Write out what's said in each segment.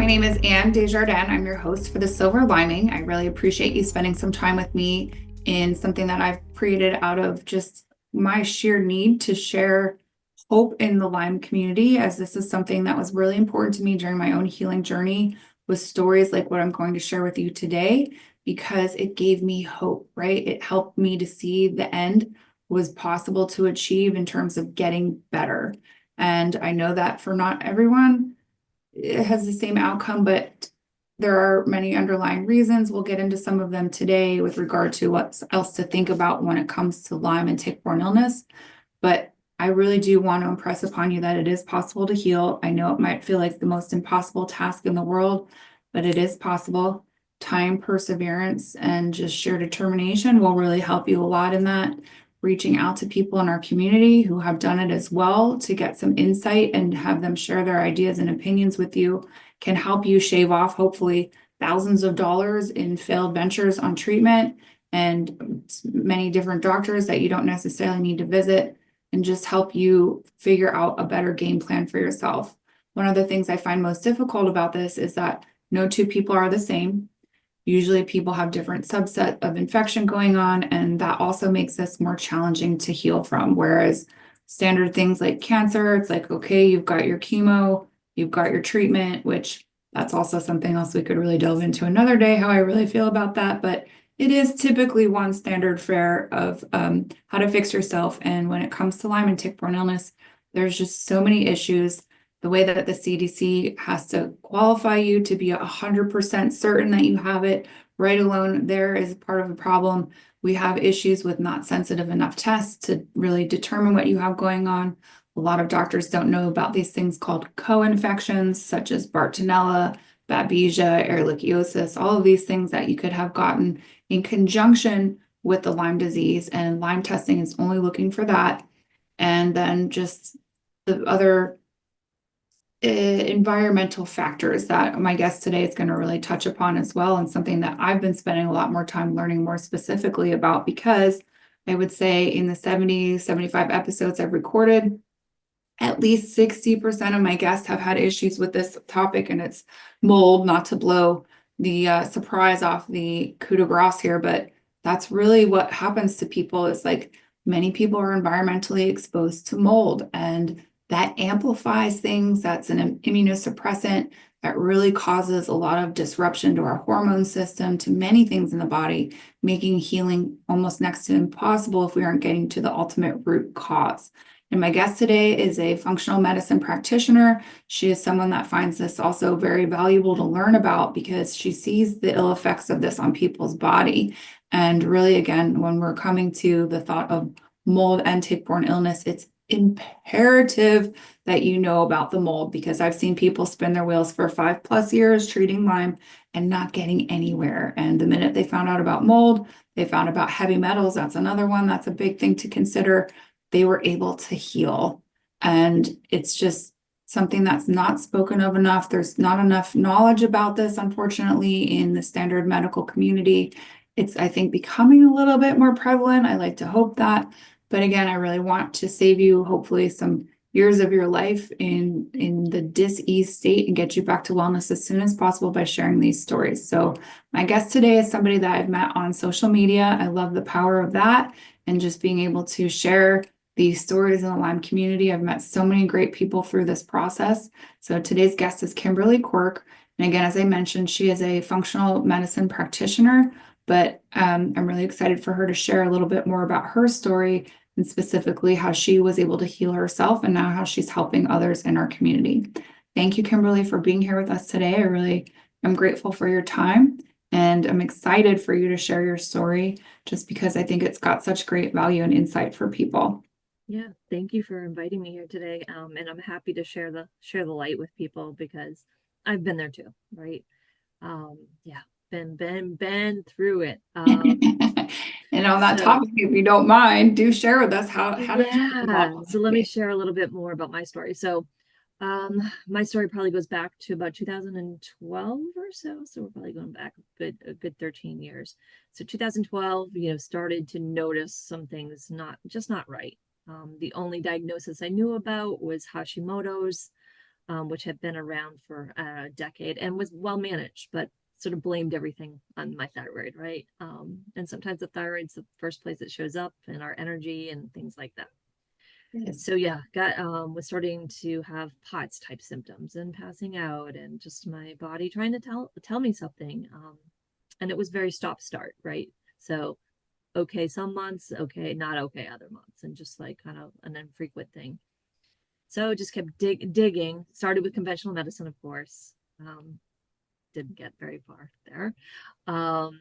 My name is Anne Desjardins. I'm your host for the Silver Lyming. I really appreciate you spending some time with me in something that I've created out of just my sheer need to share hope in the Lyme community, as this is something that was really important to me during my own healing journey with stories like what I'm going to share with you today, because it gave me hope, right? It helped me to see the end was possible to achieve in terms of getting better. And I know that for not everyone, it has the same outcome, but there are many underlying reasons. We'll get into some of them today with regard to what else to think about when it comes to Lyme and tick-borne illness. But I really do want to impress upon you that it is possible to heal. I know it might feel like the most impossible task in the world, but it is possible. Time, perseverance, and just sheer determination will really help you a lot in that. Reaching out to people in our community who have done it as well to get some insight and have them share their ideas and opinions with you can help you shave off, hopefully, thousands of dollars in failed ventures on treatment and many different doctors that you don't necessarily need to visit, and just help you figure out a better game plan for yourself. One of the things I find most difficult about this is that no two people are the same. Usually people have different subset of infection going on, and that also makes this more challenging to heal from. Whereas standard things like cancer, it's like, okay, you've got your chemo, you've got your treatment, which that's also something else we could really delve into another day, how I really feel about that. But it is typically one standard fare of how to fix yourself. And when it comes to Lyme and tick-borne illness, there's just so many issues. The way that the CDC has to qualify you to be 100% certain that you have it, right alone there is part of the problem. We have issues with not sensitive enough tests to really determine what you have going on. A lot of doctors don't know about these things called co-infections, such as Bartonella, Babesia, Ehrlichiosis, all of these things that you could have gotten in conjunction with the Lyme disease, and Lyme testing is only looking for that. And then just the other environmental factors that my guest today is going to really touch upon as well, and something that I've been spending a lot more time learning more specifically about, because I would say in the 70, 75 episodes I've recorded, at least 60% of my guests have had issues with this topic, and it's mold. Not to blow the surprise off the coup de grace here, but that's really what happens to people. Is like many people are environmentally exposed to mold, and that amplifies things. That's an immunosuppressant that really causes a lot of disruption to our hormone system, to many things in the body, making healing almost next to impossible if we aren't getting to the ultimate root cause. And my guest today is a functional medicine practitioner. She is someone that finds this also very valuable to learn about, because she sees the ill effects of this on people's body. And really, again, when we're coming to the thought of mold and tick-borne illness, it's imperative that you know about the mold, because I've seen people spin their wheels for 5+ years treating Lyme and not getting anywhere. And the minute they found out about mold, they found about heavy metals. That's another one that's a big thing to consider. They were able to heal. And it's just something that's not spoken of enough. There's not enough knowledge about this, unfortunately, in the standard medical community. It's, I think, becoming a little bit more prevalent. I like to hope that. But again, I really want to save you, hopefully, some years of your life in the dis-ease state and get you back to wellness as soon as possible by sharing these stories. So my guest today is somebody that I've met on social media. I love the power of that, and just being able to share these stories in the Lyme community. I've met so many great people through this process. So today's guest is Kimberley Quirk. And again, as I mentioned, she is a functional medicine practitioner, but I'm really excited for her to share a little bit more about her story, and specifically how she was able to heal herself, and now how she's helping others in our community. Thank you, Kimberley, for being here with us today. I really am grateful for your time, and I'm excited for you to share your story, just because I think it's got such great value and insight for people. Yeah, thank you for inviting me here today. And I'm happy to share the light with people, because I've been there too, right? Yeah, been through it. And on that So topic, if you don't mind, do share with us how did you get yeah, involved? so let me share a little bit more about my story. So my story probably goes back to about 2012 or so. So we're probably going back a good 13 years. So 2012, started to notice some things not right. The only diagnosis I knew about was Hashimoto's. which had been around for a decade and was well managed, but sort of blamed everything on my thyroid, right? And sometimes the thyroid's the first place it shows up in our energy and things like that. Yes. So yeah, got was starting to have POTS type symptoms and passing out and just my body trying to tell me something. And it was very stop start, right? So okay some months, okay, not okay other months, and just like kind of an infrequent thing. So just kept digging. Started with conventional medicine, of course. Didn't get very far there. Um,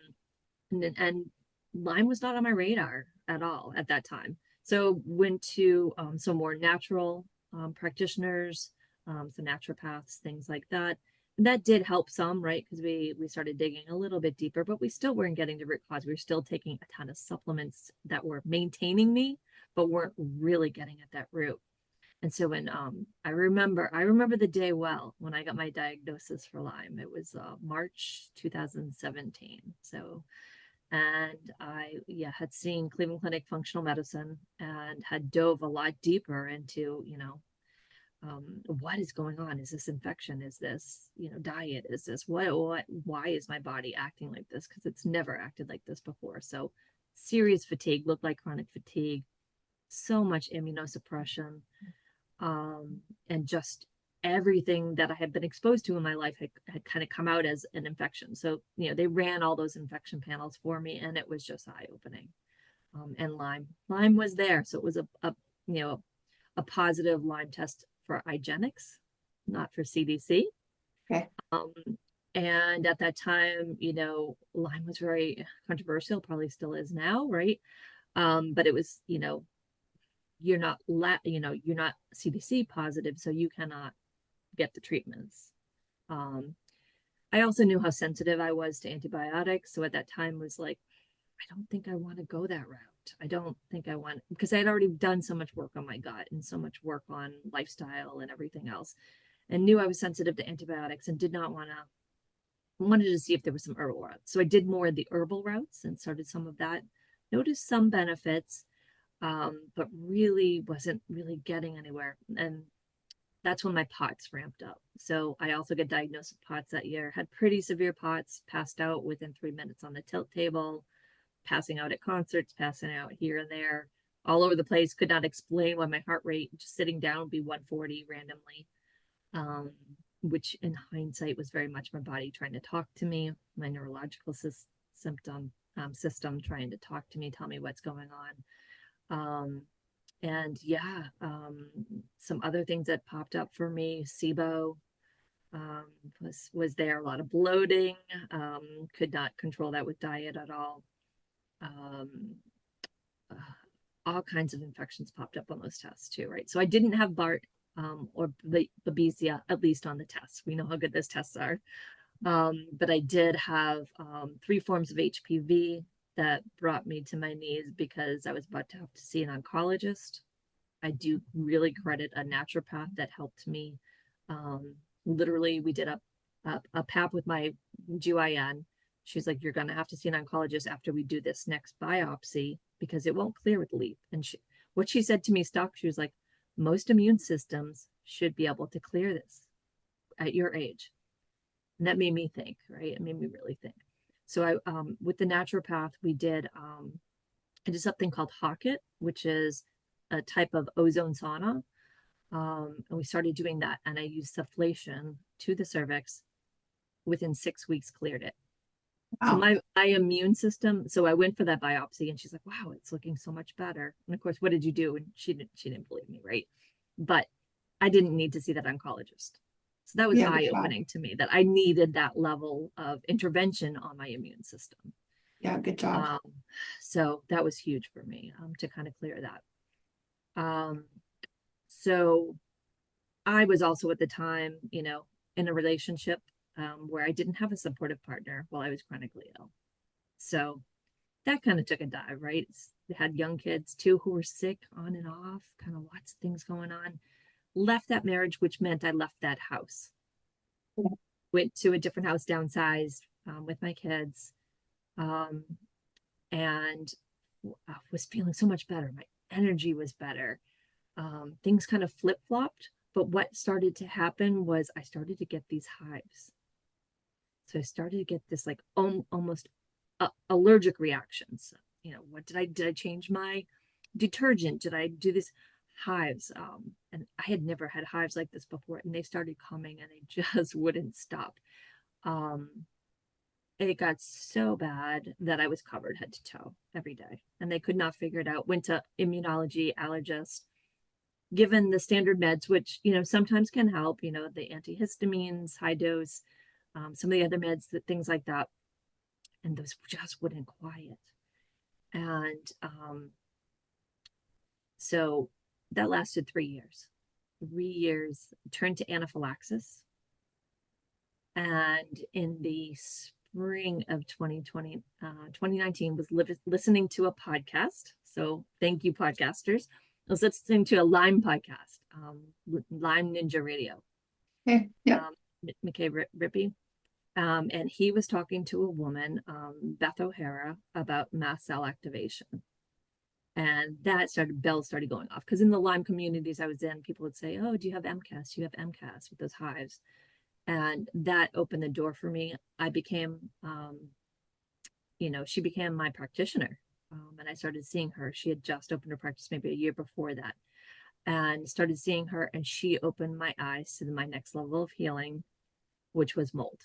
and Lyme was not on my radar at all at that time. So went to some more natural practitioners, some naturopaths, things like that. And that did help some, right? Because we started digging a little bit deeper, but we still weren't getting to root cause. We were still taking a ton of supplements that were maintaining me, but weren't really getting at that root. And so when I remember the day well when I got my diagnosis for Lyme. It was March 2017. So and I had seen Cleveland Clinic functional medicine and had dove a lot deeper into what is going on. Is this infection? Is this diet? Is this what why is my body acting like this? Because it's never acted like this before. So serious fatigue, looked like chronic fatigue, so much immunosuppression, and just everything that I had been exposed to in my life had kind of come out as an infection. So, they ran all those infection panels for me and it was just eye opening. And Lyme was there. So it was a positive Lyme test for IGeneX, not for CDC. Okay. Um, and at that time, Lyme was very controversial, probably still is now, right? But it was, you're not CDC positive, so you cannot get the treatments. Um, I also knew how sensitive I was to antibiotics. So at that time was like, I don't think I want to go that route. I don't think I want, because I had already done so much work on my gut and so much work on lifestyle and everything else, and knew I was sensitive to antibiotics and did not wanted to see if there was some herbal routes. So I did more of the herbal routes and started some of that. Noticed some benefits, but really wasn't really getting anywhere. And that's when my POTS ramped up. So I also got diagnosed with POTS that year, had pretty severe POTS, passed out within 3 minutes on the tilt table, passing out at concerts, passing out here and there, all over the place. Could not explain why my heart rate just sitting down would be 140 randomly, um, which in hindsight was very much my body trying to talk to me, my neurological system trying to talk to me, tell me what's going on. And some other things that popped up for me. SIBO um, was there. A lot of bloating. Could not control that with diet at all. Um, uh, all kinds of infections popped up on those tests too, right? So I didn't have BART or Babesia, at least on the tests. We know how good those tests are. But I did have 3 forms of HPV that brought me to my knees because I was about to have to see an oncologist. I do really credit a naturopath that helped me. Literally, we did a PAP with my GYN. She's like, you're going to have to see an oncologist after we do this next biopsy because it won't clear with LEAP. And what she said to me stuck. She was like, most immune systems should be able to clear this at your age. And that made me think, right? It made me really think. So with the naturopath, I did something called Hocket, which is a type of ozone sauna. And we started doing that. And I used sufflation to the cervix. Within 6 weeks, cleared it. So Wow. my immune system. So I went for that biopsy, and she's like, "Wow, it's looking so much better." And of course, what did you do? And she didn't believe me, right? But I didn't need to see that oncologist. So that was Yeah, good eye job. opening to me that I needed that level of intervention on my immune system. Yeah, good job. Um, so that was huge for me to kind of clear that. Um, so I was also at the time, in a relationship where I didn't have a supportive partner while I was chronically ill. So that kind of took a dive, right? Had young kids too who were sick on and off, kind of lots of things going on. Left that marriage, which meant I left that house. Went to a different house, downsized with my kids, um, and was feeling so much better. My energy was better. Things kind of flip flopped But what started to happen was I started to get these hives. So I started to get this like almost allergic reactions. You know, what did I change my detergent? Did I do this? Hives. And I had never had hives like this before, and they started coming and they just wouldn't stop. Um, it got so bad that I was covered head to toe every day, and they could not figure it out. Went to immunology, allergist, given the standard meds, which, you know, sometimes can help, you know, the antihistamines, high dose, some of the other meds, that things like that. And those just wouldn't quiet. And so that lasted 3 years. 3 years, turned to anaphylaxis. And in the spring of 2019, was listening to a podcast. So thank you, podcasters. I was listening to a Lyme podcast, Lyme Ninja Radio. Okay. Yeah. McKay Rippey. And he was talking to a woman, Beth O'Hara, about mast cell activation. And that bells started going off. Because in the Lyme communities I was in, people would say, oh, do you have MCAS? Do you have MCAS with those hives? And that opened the door for me. I became, you know, she became my practitioner. And I started seeing her. She had just opened her practice maybe a year before that. And started seeing her, and she opened my eyes to my next level of healing, which was mold.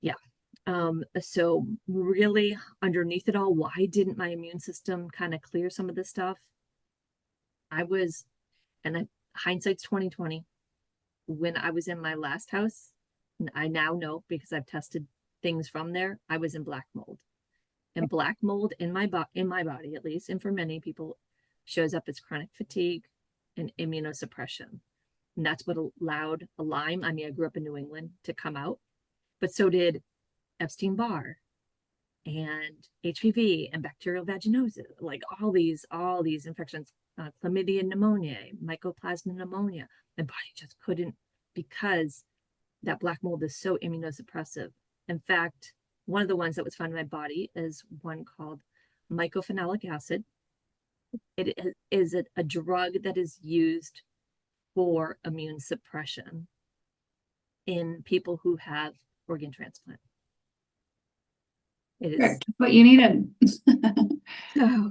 Yeah. So really underneath it all, why didn't my immune system kind of clear some of this stuff? Hindsight's 2020. When I was in my last house, I now know because I've tested things from there, I was in black mold. And black mold in my body, at least, and for many people, shows up as chronic fatigue and immunosuppression. And that's what allowed a Lyme, I mean, I grew up in New England, to come out. But so did Epstein-Barr and HPV and bacterial vaginosis, like all these infections, chlamydia pneumonia, mycoplasma pneumonia. My body just couldn't, because that black mold is so immunosuppressive. In fact, one of the ones that was found in my body is one called mycophenolic acid. It is a drug that is used for immune suppression in people who have organ transplant. It is Correct. What you needed.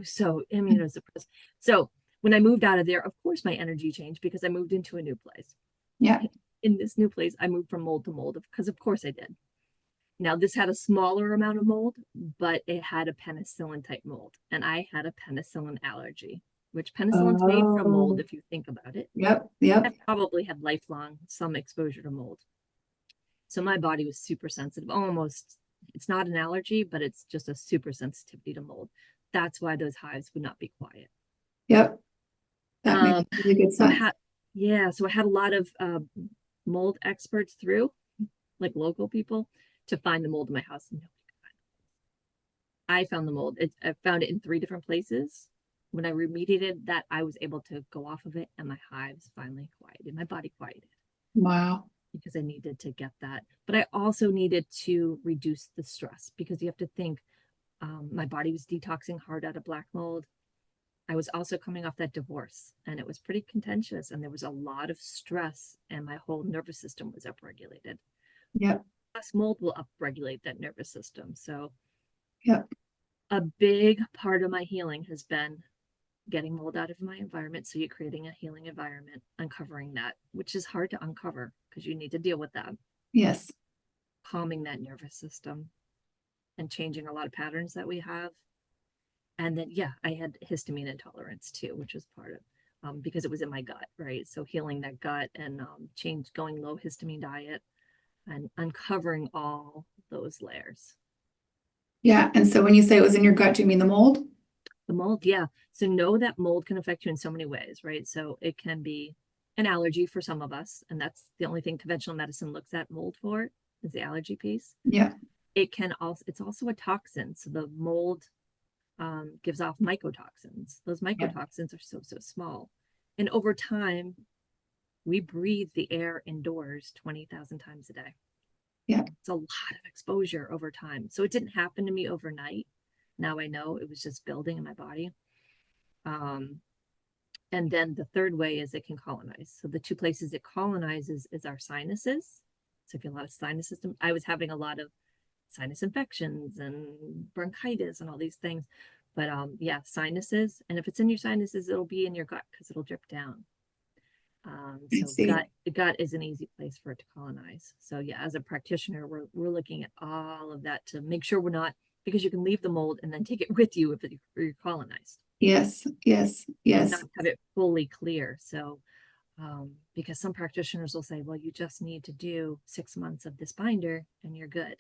so immunosuppressed. So when I moved out of there, of course my energy changed because I moved into a new place. Yeah. In this new place, I moved from mold to mold because of course I did. Now this had a smaller amount of mold, but it had a penicillin type mold, and I had a penicillin allergy, which penicillin's made from mold if you think about it. Yep. Yep. I probably had lifelong some exposure to mold. So my body was super sensitive, almost, it's not an allergy, but it's just a super sensitivity to mold. That's why those hives would not be quiet. Yep. That makes really good sense. So I had a lot of mold experts through, like local people, to find the mold in my house. And nobody could find it. I found the mold. I found it in 3 different places. When I remediated that, I was able to go off of it, and my hives finally quieted. My body quieted. Wow. Because I needed to get that. But I also needed to reduce the stress, because you have to think, my body was detoxing hard out of black mold. I was also coming off that divorce, and it was pretty contentious, and there was a lot of stress, and my whole nervous system was upregulated. Yep. Plus mold will upregulate that nervous system. So yep. A big part of my healing has been getting mold out of my environment. So you're creating a healing environment, uncovering that, which is hard to uncover because you need to deal with that. Yes. Calming that nervous system and changing a lot of patterns that we have. And then, yeah, I had histamine intolerance too, which was part of, because it was in my gut, right? So healing that gut and going low histamine diet and uncovering all those layers. Yeah. And so when you say it was in your gut, do you mean the mold? The mold, yeah. So know that mold can affect you in so many ways, right? So it can be an allergy for some of us, and that's the only thing conventional medicine looks at mold for, is the allergy piece. Yeah. It's also a toxin. So the mold gives off mycotoxins. Those mycotoxins are so small. And over time, we breathe the air indoors 20,000 times a day. Yeah. It's a lot of exposure over time. So it didn't happen to me overnight. Now I know it was just building in my body. And And then the third way is it can colonize. So the two places it colonizes is our sinuses. So if you have a lot of sinus system, I was having a lot of sinus infections and bronchitis and all these things. But yeah, sinuses. And if it's in your sinuses, it'll be in your gut because it'll drip down. I So see. gut is an easy place for it to colonize. So yeah, as a practitioner, we're looking at all of that to make sure we're not, because you can leave the mold and then take it with you if you're colonized Yes, yes, and not yes. have it fully clear. So because some practitioners will say, well, you just need to do 6 months of this binder and you're good.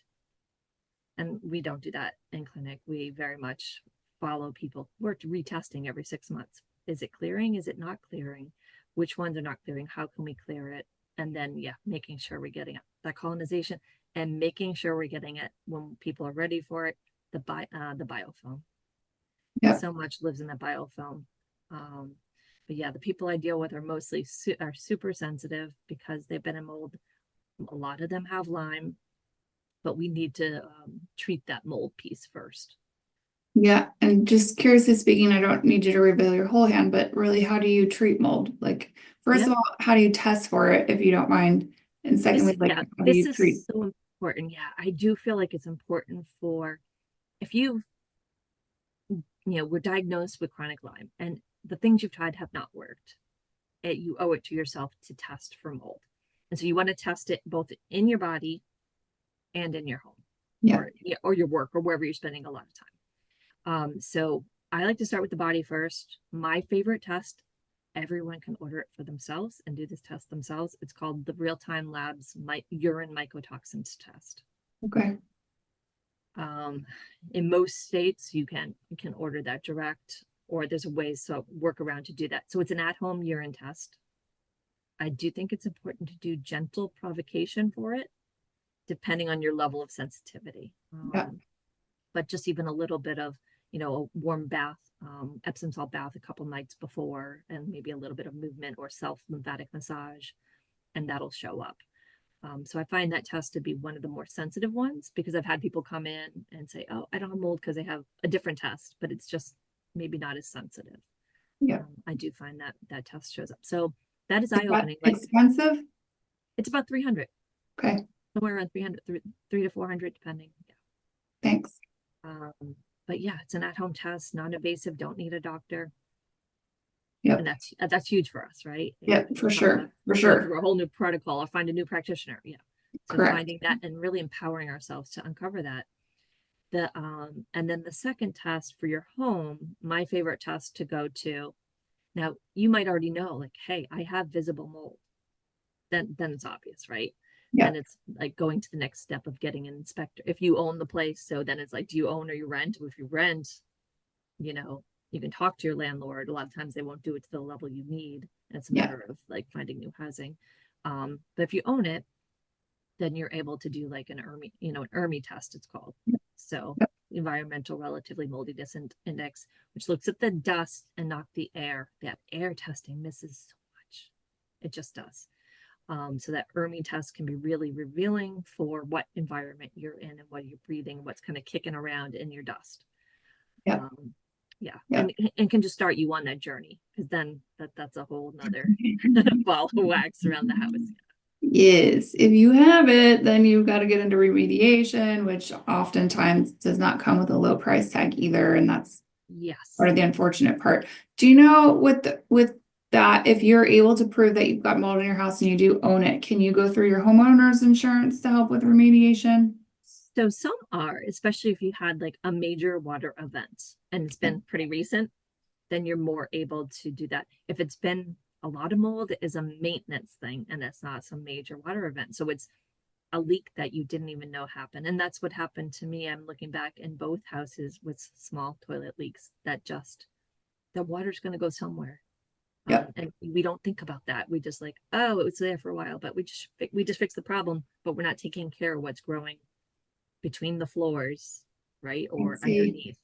And we don't do that in clinic. We very much follow people. We're retesting every 6 months. Is it clearing? Is it not clearing? Which ones are not clearing? How can we clear it? And then, yeah, making sure we're getting that colonization and making sure we're getting it when people are ready for it. The biofilm. Yep. So much lives in the biofilm. But yeah, the people I deal with are mostly are super sensitive because they've been in mold. A lot of them have Lyme, but we need to treat that mold piece first. Yeah. And just curiously speaking, I don't need you to reveal your whole hand, but really, how do you treat mold? Like, first Yep. of all, how do you test for it, if you don't mind? And secondly, like, how do This you is treat? so important. Yeah, I do feel like it's important for if we're diagnosed with chronic Lyme and the things you've tried have not worked, you owe it to yourself to test for mold. And so you want to test it both in your body and in your home Yeah. or your work or wherever you're spending a lot of time. So I like to start with the body first. My favorite test, everyone can order it for themselves and do this test themselves. It's called the Real-Time Labs Urine Mycotoxins Test. Okay. In most states, you can order that direct, or there's a ways to work around to do that. So it's an at-home urine test. I do think it's important to do gentle provocation for it, depending on your level of sensitivity. Yeah. But just even a little bit of, a warm bath, Epsom salt bath a couple nights before, and maybe a little bit of movement or self lymphatic massage, and that'll show up. So I find that test to be one of the more sensitive ones because I've had people come in and say, oh, I don't have mold because they have a different test, but it's just maybe not as sensitive. Yeah. I do find that test shows up. So that is Is eye that opening. Like expensive? it's about 300, Okay. somewhere around 300, 3 to 400, depending. Yeah. Thanks. But yeah, it's an at-home test, non-invasive, don't need a doctor. Yep. And that's huge for us, right? Yep, for Not sure. For go sure. through a whole new protocol or find a new practitioner. Yeah. So Correct. finding that and really empowering ourselves to uncover that. And then the second test for your home, my favorite test to go to. Now you might already know, like, hey, I have visible mold. Then it's obvious, right? Then Yep. it's like going to the next step of getting an inspector. If you own the place, so then it's like, do you own or you rent? If you rent, you can talk to your landlord. A lot of times they won't do it to the level you need. And it's a Yeah. matter of like finding new housing. But if you own it, then you're able to do like an ERMI test, it's called. So Yep. environmental relatively moldiness index, which looks at the dust and not the air. That air testing misses so much. It just does. So that ERMI test can be really revealing for what environment you're in and what you're breathing, what's kind of kicking around in your dust. Yep. Yeah, Yep. and can just start you on that journey because then that's a whole nother ball of wax around the house. Yes, if you have it, then you've got to get into remediation, which oftentimes does not come with a low price tag either, and that's Yes. part of the unfortunate part. Do you know with that, if you're able to prove that you've got mold in your house and you do own it, can you go through your homeowner's insurance to help with remediation? So some are, especially if you had like a major water event and it's been pretty recent, then you're more able to do that. If it's been a lot of mold, it is a maintenance thing and it's not some major water event. So it's a leak that you didn't even know happened. And that's what happened to me. I'm looking back in both houses with small toilet leaks that just the water's going to go somewhere. Yep. And we don't think about that. We just like, oh, it was there for a while, but we just fixed the problem, but we're not taking care of what's growing between the floors, right? Or underneath.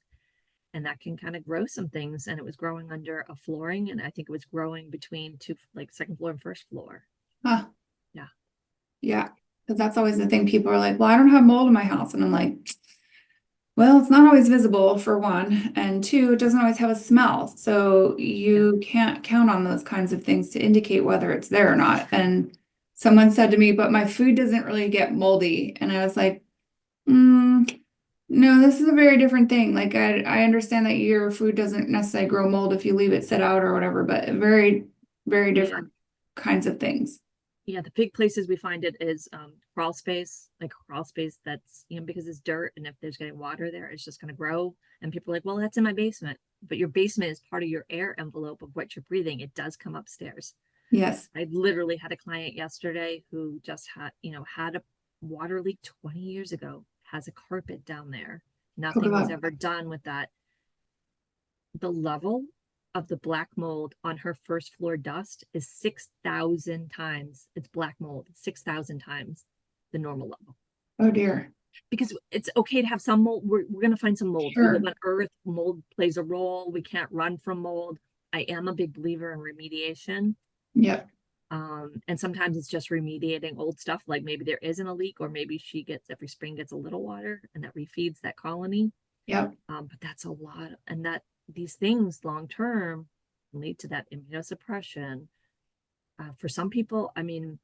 And that can kind of grow some things. And it was growing under a flooring. And I think it was growing between two, like second floor and first floor. Huh. Yeah. Yeah. Because that's always the thing. People are like, well, I don't have mold in my house. And I'm like, Well, it's not always visible for one, and two, it doesn't always have a smell. So Yeah. you can't count on those kinds of things to indicate whether it's there or not. And someone said to me, but my food doesn't really get moldy. And I was like, no, this is a very different thing. Like I understand that your food doesn't necessarily grow mold if you leave it sit out or whatever, but very, very Yeah. different kinds of things. Yeah, the big places we find it is crawl space, like crawl space that's, because it's dirt, and if there's getting water there, it's just going to grow. And people are like, well, that's in my basement. But your basement is part of your air envelope of what you're breathing. It does come upstairs. Yes. I literally had a client yesterday who just had a water leak 20 years ago, has a carpet down there. Oh Nothing was God. ever done with that. The level of the black mold on her first floor dust is 6,000 times, it's black mold, 6,000 times the normal level. Oh dear. Because it's okay to have some mold. We're going to find some mold. We live Sure. on Earth. Mold plays a role. We can't run from mold. I am a big believer in remediation. Yep. And sometimes it's just remediating old stuff, like maybe there isn't a leak, or maybe she gets every spring gets a little water and that refeeds that colony. Yep. But that's a lot, and that these things long term lead to that immunosuppression. For some people, I mean,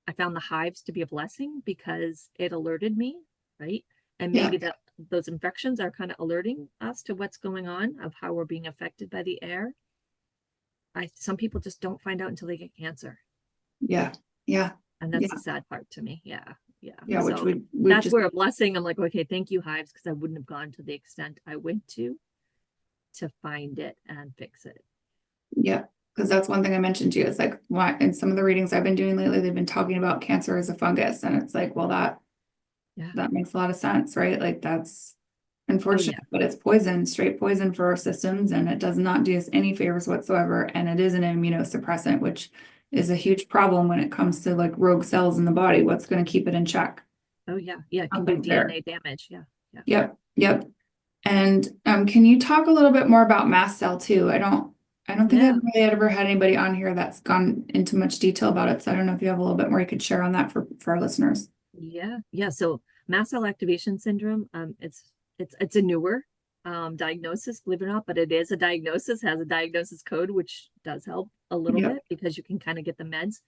I found the hives to be a blessing because it alerted me, right? And maybe Yep. that those infections are kind of alerting us to what's going on, of how we're being affected by the air. Some people just don't find out until they get cancer. Yeah. Yeah. And that's the Yeah. sad part to me. Yeah. Yeah. Yeah. Which So we that's just, where a blessing. I'm like, okay, thank you, hives, because I wouldn't have gone to the extent I went to find it and fix it. yeah. Because that's one thing I mentioned to you. It's like why in some of the readings I've been doing lately, they've been talking about cancer as a fungus. And it's like, well, Yeah. that makes a lot of sense, right? Like that's Oh unfortunate, yeah. but it's poison, straight poison for our systems, and it does not do us any favors whatsoever. And it is an immunosuppressant, which is a huge problem when it comes to like rogue cells in the body. What's going to keep it in check? Oh yeah. Yeah. It can do Nothing's there. DNA damage. Yeah. Yeah. Yep. Yep. And can you talk a little bit more about mast cell too? I don't think I've Yeah. really ever had anybody on here that's gone into much detail about it. So I don't know if you have a little bit more you could share on that for our listeners. Yeah. Yeah. So mast cell activation syndrome, it's a newer diagnosis, believe it or not, but it is a diagnosis, has a diagnosis code, which does help a little Yep. bit because you can kind of get the meds.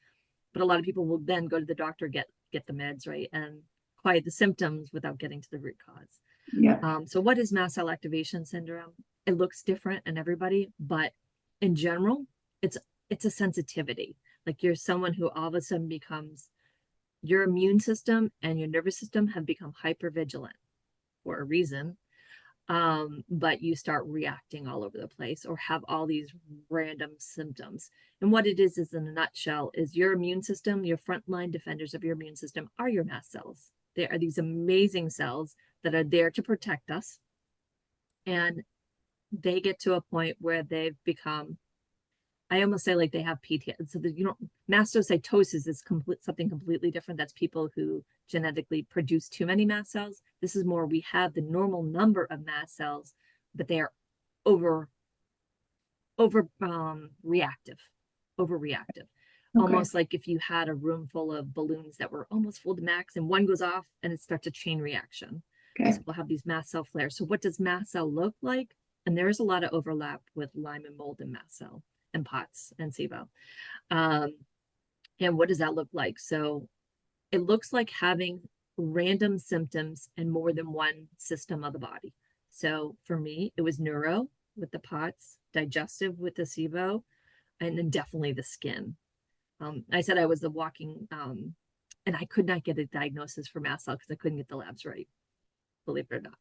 But a lot of people will then go to the doctor, get the meds, right? And quiet the symptoms without getting to the root cause. Yep. So what is mast cell activation syndrome? It looks different in everybody, but in general, it's it's a sensitivity. Like you're someone who all of a sudden becomes, your immune system and your nervous system have become hyper vigilant for a reason. But you start reacting all over the place or have all these random symptoms. And what it is in a nutshell, is your immune system, your frontline defenders of your immune system are your mast cells. They are these amazing cells that are there to protect us. And they get to a point where they've become, I almost say like they have PTSD. So that, mastocytosis is something completely different. That's people who genetically produce too many mast cells. This is more, we have the normal number of mast cells, but they are over reactive, overreactive. Okay. Almost like if you had a room full of balloons that were almost full to max, and one goes off and it starts a chain reaction. Okay. So we'll have these mast cell flares. So what does mast cell look like? And there is a lot of overlap with Lyme and mold and mast cell and POTS and SIBO. Um, and what does that look like? So it looks like having random symptoms in more than one system of the body. So for me, it was neuro with the POTS, digestive with the SIBO, and then definitely the skin. I said I was the walking, and I could not get a diagnosis for mast cell because I couldn't get the labs right, believe it or not.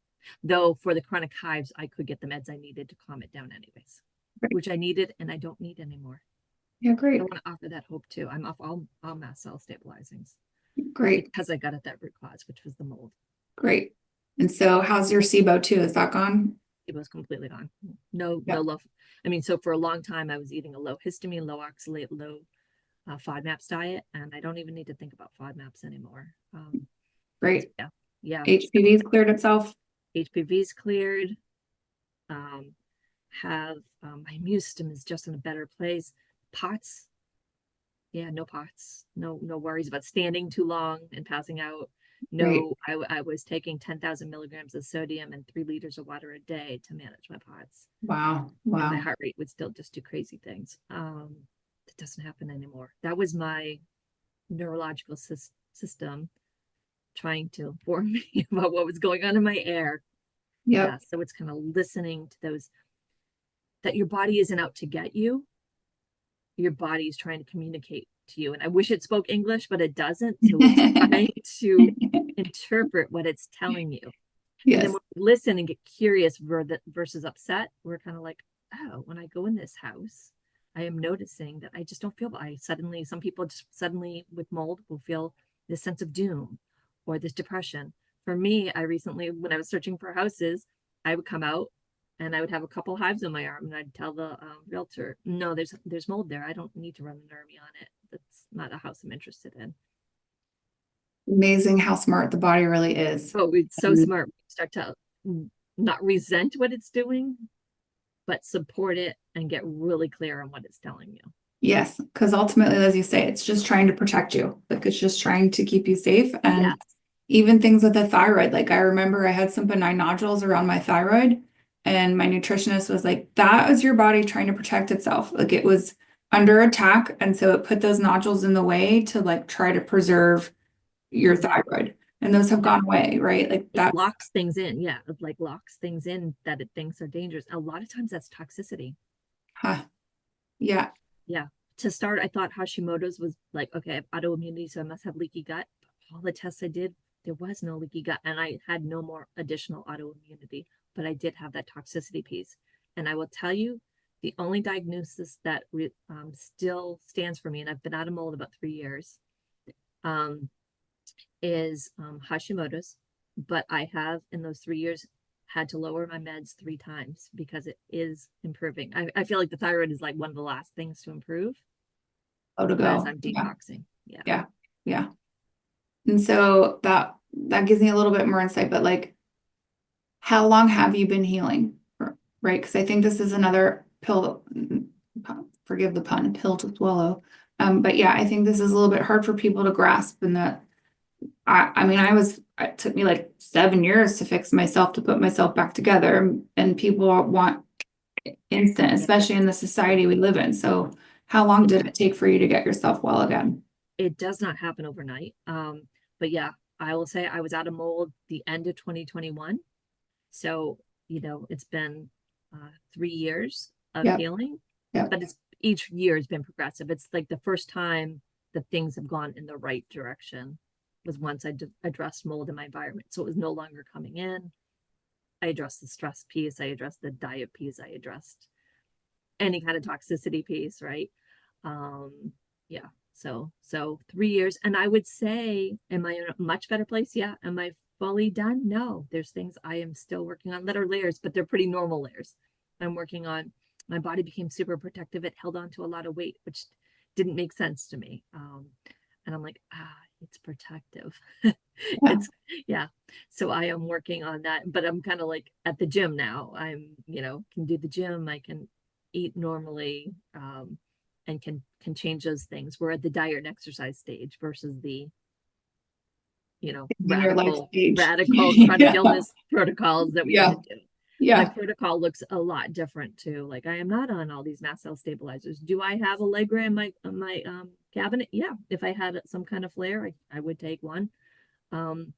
Though for the chronic hives, I could get the meds I needed to calm it down anyways, Great. which I needed and I don't need anymore. Yeah, I great. want to offer that hope too. I'm off all mast cell stabilizings Great. because I got at that root cause, which was the mold. Great. And so how's your SIBO too? Is that gone? It was completely gone. No Yep. low. I mean, so for a long time, I was eating a low histamine, low oxalate, low FODMAPs diet, and I don't even need to think about FODMAPs anymore. Great. Yeah, yeah. HPV's cleared itself. HPV's cleared. Um, have my immune system is just in a better place. POTS, yeah, no POTS, no worries about standing too long and passing out. Right. No, I was taking 10,000 milligrams of sodium and 3 liters of water a day to manage my POTS. Wow. And my Wow. heart rate would still just do crazy things. It doesn't happen anymore. That was my neurological system trying to inform me about what was going on in my air. Yep. Yeah. So it's kind of listening to those, that your body isn't out to get you. Your body is trying to communicate to you. And I wish it spoke English, but it doesn't. So it's trying to interpret what it's telling you. And then Yes. when we listen and get curious versus upset, we're kind of like, oh, when I go in this house, I am noticing that I just don't feel, some people just suddenly with mold will feel this sense of doom or this depression. For me, I recently, when I was searching for houses, I would come out and I would have a couple hives on my arm, and I'd tell the realtor, no, there's mold there. I don't need to run an army on it. That's not a house I'm interested in. Amazing how smart the body really is. Oh, it's so And smart. We start to not resent what it's doing, but support it and get really clear on what it's telling you. yes, because ultimately, as you say, it's just trying to protect you. Like it's just trying to keep you safe. Yeah. And even things with the thyroid, like I remember I had some benign nodules around my thyroid, and my nutritionist was like, that is your body trying to protect itself. Like it was under attack. And so it put those nodules in the way to like try to preserve your Exactly. thyroid. And those have Yeah. gone away, right? Like It that's, locks things in. Yeah. It like locks things in that it thinks are dangerous. A lot of times that's toxicity. huh, yeah, Yeah. To start, I thought Hashimoto's was like, okay, I have autoimmunity, so I must have leaky gut. But all the tests I did, there was no leaky gut, and I had no more additional autoimmunity, but I did have that toxicity piece. And I will tell you, the only diagnosis that still stands for me, and I've been out of mold about 3 years, um, is Hashimoto's. But I have, in those 3 years, had to lower my meds 3 times because it is improving. I feel like the thyroid is like one of the last things to improve how to as go. I'm Yeah, detoxing. Yeah. yeah, yeah. And so that gives me a little bit more insight, but like, how long have you been healing? Right? Because I think this is another pill, forgive the pun, pill to swallow. But yeah, I think this is a little bit hard for people to grasp in that I mean, it took me like 7 years to fix myself, to put myself back together. And people want instant, Yeah. especially in the society we live in. So how long Yeah. did it take for you to get yourself well again? It does not happen overnight. But yeah, I will say I was out of mold the end of 2021. So, it's been 3 years of Yep, healing, yep. but each year has been progressive. It's like the first time that things have gone in the right direction was once I addressed mold in my environment. So it was no longer coming in. I addressed the stress piece. I addressed the diet piece. I addressed any kind of toxicity piece, right? Yeah. So 3 years, and I would say, am I in a much better place? Yeah. Am I fully done? No. There's things I am still working on that are layers, but they're pretty normal layers. I'm working on. My body became super protective. It held on to a lot of weight, which didn't make sense to me. And I'm like, it's protective. Yeah, It's yeah. So I am working on that, but I'm kind of like at the gym now. Can do the gym. I can eat normally, and can change those things. We're at the diet and exercise stage versus the in your life stage. radical chronic Yeah, illness protocols that we had to yeah, do. My yeah, protocol looks a lot different too. Like I am not on all these mast cell stabilizers. Do I have a Allegra in my cabinet? Yeah. If I had some kind of flare, I would take one. Um,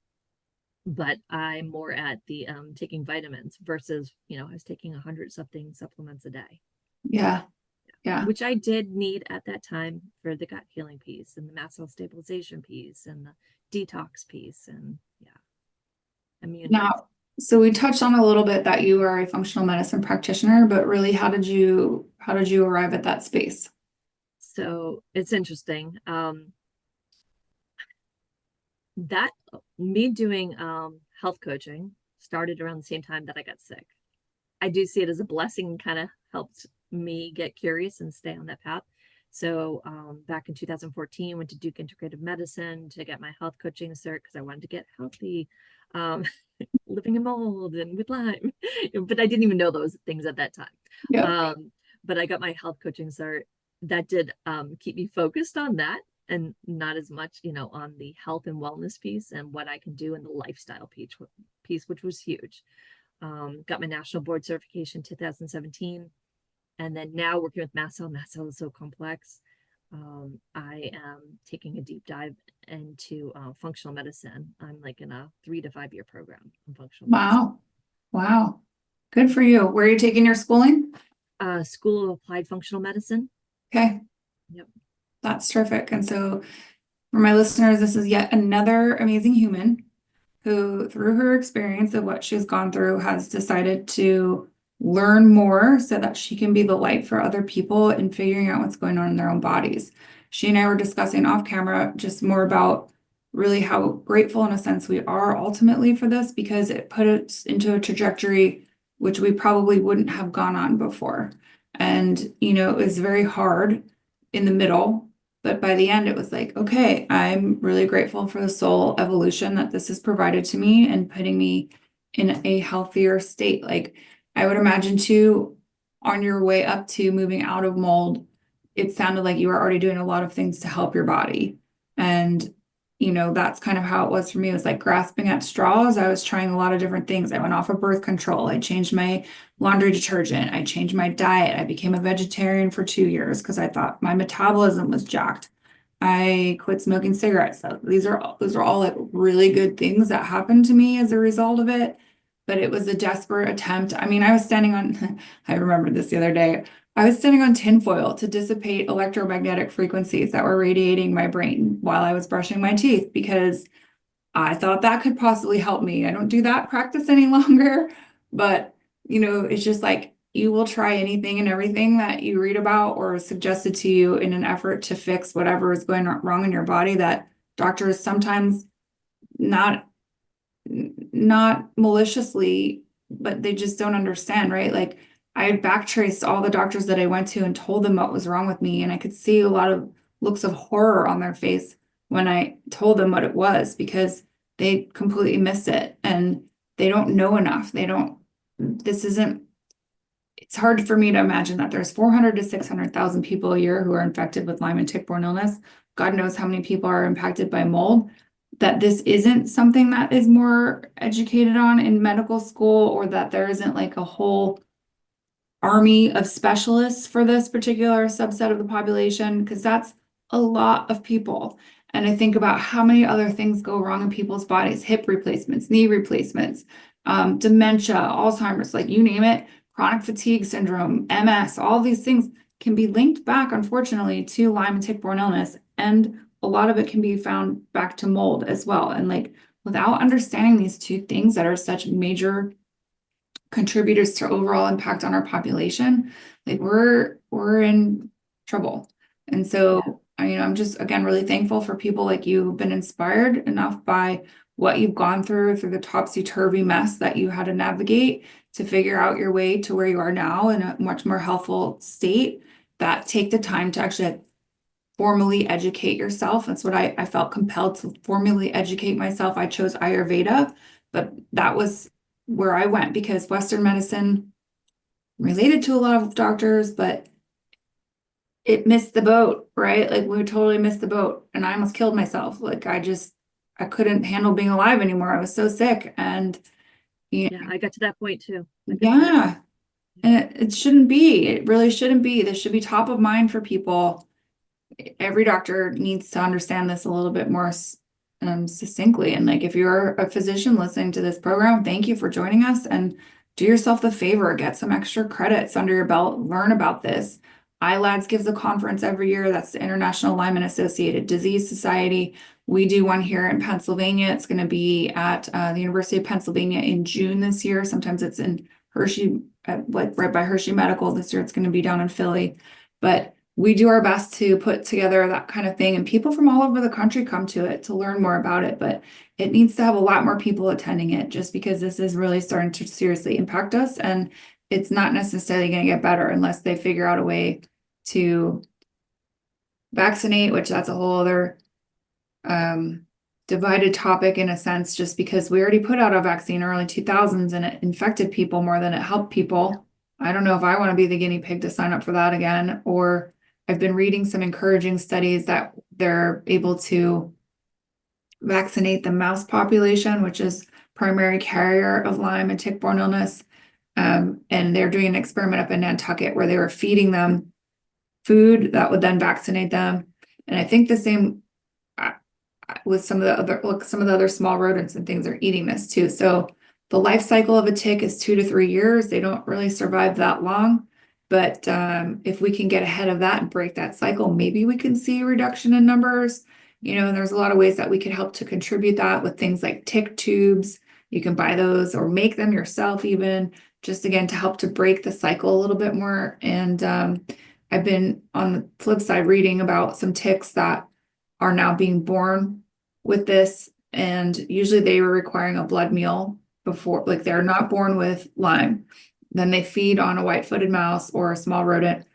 but I'm more at the taking vitamins versus, I was taking 100 something supplements a day, yeah, yeah, which I did need at that time for the gut healing piece and the mast cell stabilization piece and the detox piece and yeah, immunity. Now, so we touched on a little bit that you are a functional medicine practitioner, but really, how did you arrive at that space? So it's interesting. That me doing health coaching started around the same time that I got sick. I do see it as a blessing, kind of helped me get curious and stay on that path. So back in 2014, went to Duke Integrative Medicine to get my health coaching cert because I wanted to get healthy, um, living in mold and with Lyme, but I didn't even know those things at that time. Yep. But I got my health coaching cert. That did keep me focused on that. and not as much, on the health and wellness piece and what I can do in the lifestyle piece, which was huge. Got my national board certification 2017. And then now working with mast cell. Mast cell is so complex. I am taking a deep dive into functional medicine. I'm like in a 3 to 5 year program in functional medicine. Wow. Wow. Good for you. Where are you taking your schooling? School of Applied Functional Medicine. Okay. Yep. That's terrific. And so for my listeners, this is yet another amazing human who, through her experience of what she's gone through, has decided to learn more so that she can be the light for other people in figuring out what's going on in their own bodies. She and I were discussing off camera just more about really how grateful, in a sense, we are ultimately for this, because it put us into a trajectory which we probably wouldn't have gone on before. And, it was very hard in the middle. But by the end, it was like, okay, I'm really grateful for the soul evolution that this has provided to me and putting me in a healthier state. Like, I would imagine too, on your way up to moving out of mold, it sounded like you were already doing a lot of things to help your body. And, that's kind of how it was for me. It was like grasping at straws. I was trying a lot of different things. I went off of birth control. I changed my laundry detergent. I changed my diet. I became a vegetarian for 2 years because I thought my metabolism was jacked. I quit smoking cigarettes. So those are all like really good things that happened to me as a result of it. But it was a desperate attempt. I mean, I was standing on, I remember this the other day. I was standing on tinfoil to dissipate electromagnetic frequencies that were radiating my brain while I was brushing my teeth because I thought that could possibly help me. I don't do that practice any longer, but it's just like you will try anything and everything that you read about or suggested to you in an effort to fix whatever is going wrong in your body that doctors sometimes not maliciously, but they just don't understand, right? Like I had backtraced all the doctors that I went to and told them what was wrong with me. And I could see a lot of looks of horror on their face when I told them what it was because they completely missed it and they don't know enough. It's hard for me to imagine that there's 400 to 600,000 people a year who are infected with Lyme and tick-borne illness. God knows how many people are impacted by mold. That this isn't something that is more educated on in medical school, or that there isn't like a whole army of specialists for this particular subset of the population, because that's a lot of people. And I think about how many other things go wrong in people's bodies, hip replacements, knee replacements, dementia, Alzheimer's, like you name it, chronic fatigue syndrome, MS, all these things can be linked back, unfortunately, to Lyme and tick-borne illness. And a lot of it can be found back to mold as well. And like, without understanding these two things that are such major contributors to overall impact on our population, like we're in trouble. And so, I'm just, again, really thankful for people like you who've been inspired enough by what you've gone through the topsy-turvy mess that you had to navigate to figure out your way to where you are now in a much more healthful state, that take the time to actually formally educate yourself. That's what I felt compelled to formally educate myself. I chose Ayurveda, but that was where I went because Western medicine related to a lot of doctors, but it missed the boat, right? Like we totally missed the boat and I almost killed myself. Like I couldn't handle being alive anymore. I was so sick. And I got to that point too. Yeah. And it shouldn't be. It really shouldn't be. This should be top of mind for people. Every doctor needs to understand this a little bit more succinctly. And like, if you're a physician listening to this program, thank you for joining us and do yourself the favor, get some extra credits under your belt, learn about this. ILADS gives a conference every year. That's the International Lyme and Associated Disease Society. We do one here in Pennsylvania. It's going to be at the University of Pennsylvania in June this year. Sometimes it's in Hershey, like right by Hershey Medical. This year it's going to be down in Philly. But we do our best to put together that kind of thing, and people from all over the country come to it to learn more about it, but it needs to have a lot more people attending it just because this is really starting to seriously impact us, and it's not necessarily going to get better unless they figure out a way to vaccinate, which that's a whole other divided topic in a sense, just because we already put out a vaccine early 2000s and it infected people more than it helped people. I don't know if I want to be the guinea pig to sign up for that again, or I've been reading some encouraging studies that they're able to vaccinate the mouse population, which is primary carrier of Lyme and tick-borne illness. And they're doing an experiment up in Nantucket where they were feeding them food that would then vaccinate them. And I think the same with some of the other small rodents and things are eating this too. So the life cycle of a tick is 2 to 3 years. They don't really survive that long. But if we can get ahead of that and break that cycle, maybe we can see a reduction in numbers. And there's a lot of ways that we could help to contribute that with things like tick tubes. You can buy those or make them yourself even, just again to help to break the cycle a little bit more. And I've been on the flip side reading about some ticks that are now being born with this, and usually they were requiring a blood meal before, like they're not born with Lyme. Then they feed on a white-footed mouse or a small rodent,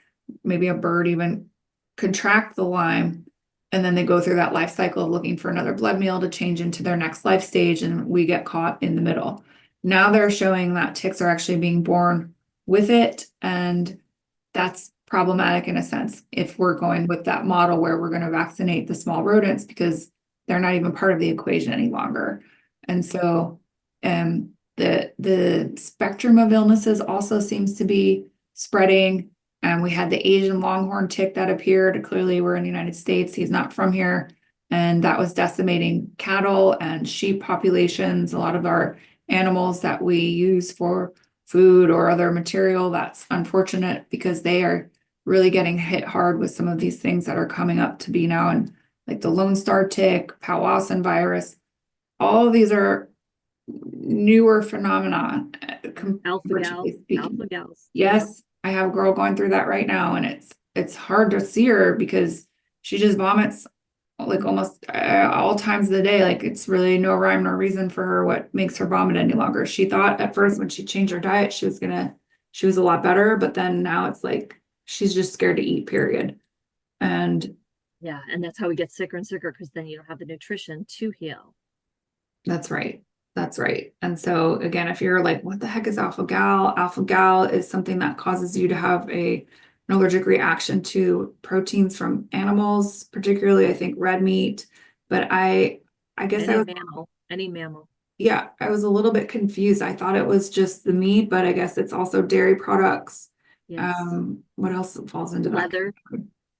maybe a bird even, contract the Lyme, and then they go through that life cycle of looking for another blood meal to change into their next life stage, and we get caught in the middle. Now they're showing that ticks are actually being born with it, and that's problematic in a sense if we're going with that model where we're going to vaccinate the small rodents because they're not even part of the equation any longer. And so the spectrum of illnesses also seems to be spreading. And we had the Asian longhorn tick that appeared. Clearly, we're in the United States. He's not from here. And that was decimating cattle and sheep populations, a lot of our animals that we use for food or other material. That's unfortunate because they are really getting hit hard with some of these things that are coming up to be now, and like the Lone Star tick, Powassan virus. All of these are newer phenomena. Alpha gals. Yes, I have a girl going through that right now, and it's hard to see her because she just vomits like almost all times of the day. Like it's really no rhyme nor reason for her what makes her vomit any longer. She thought at first when she changed her diet she was a lot better, but then now it's like she's just scared to eat, period. And yeah, and that's how we get sicker and sicker, because then you don't have the nutrition to heal. that's right. That's right. And so again, if you're like, what the heck is alpha gal? Alpha gal is something that causes you to have an allergic reaction to proteins from animals, particularly I think red meat. But I guess any mammal. Yeah, I was a little bit confused. I thought it was just the meat, but I guess it's also dairy products. Yes. What else falls into that?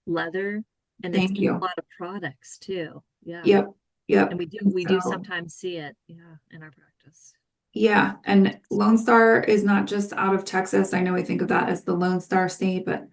Leather, and it's Thank you. a lot of products too. Yeah. Yep. And we do sometimes see it, in our practice. Yeah, and Lone Star is not just out of Texas. I know we think of that as the Lone Star State, but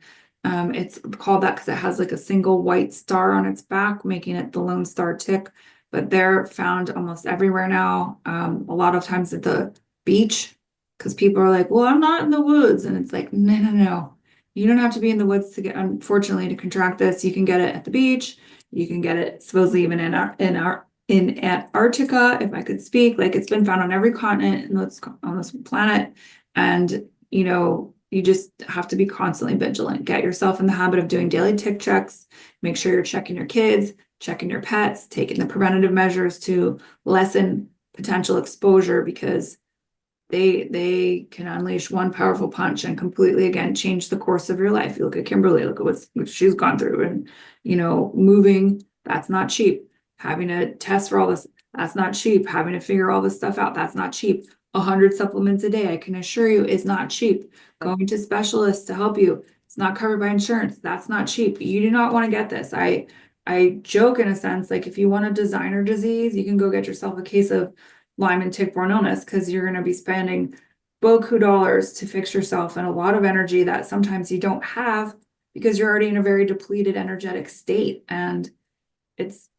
it's called that because it has like a single white star on its back, making it the Lone Star tick. But they're found almost everywhere now. A lot of times at the beach, because people are like, well, I'm not in the woods. And it's like, no. You don't have to be in the woods to get, unfortunately, to contract this. You can get it at the beach. You can get it supposedly even in Antarctica, if I could speak. Like it's been found on every continent on this planet. And you just have to be constantly vigilant. Get yourself in the habit of doing daily tick checks. Make sure you're checking your kids, checking your pets, taking the preventative measures to lessen potential exposure, because they can unleash one powerful punch and completely, again, change the course of your life. You look at Kimberly, look at what she's gone through, and moving, that's not cheap. Having to test for all this, that's not cheap. Having to figure all this stuff out, that's not cheap. 100 supplements a day, I can assure you, is not cheap. Going to specialists to help you, it's not covered by insurance. That's not cheap. You do not want to get this. I joke in a sense, like if you want a designer disease, you can go get yourself a case of Lyme and tick-borne illness, because you're going to be spending beaucoup dollars to fix yourself and a lot of energy that sometimes you don't have because you're already in a very depleted energetic state. And it's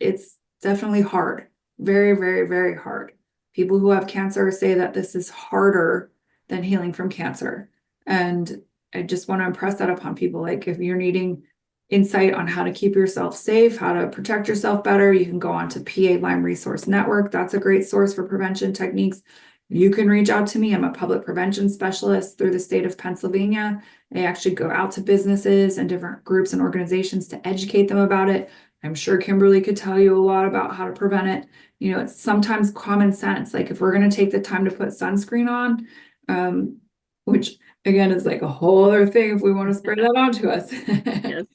definitely hard. Very, very, very hard. People who have cancer say that this is harder than healing from cancer. And I just want to impress that upon people. Like if you're needing insight on how to keep yourself safe, how to protect yourself better, you can go on to PA Lyme Resource Network. That's a great source for prevention techniques. You can reach out to me. I'm a public prevention specialist through the state of Pennsylvania. I actually go out to businesses and different groups and organizations to educate them about it. I'm sure Kimberly could tell you a lot about how to prevent it. It's sometimes common sense. Like if we're going to take the time to put sunscreen on, which again, is like a whole other thing if we want to spread that onto us.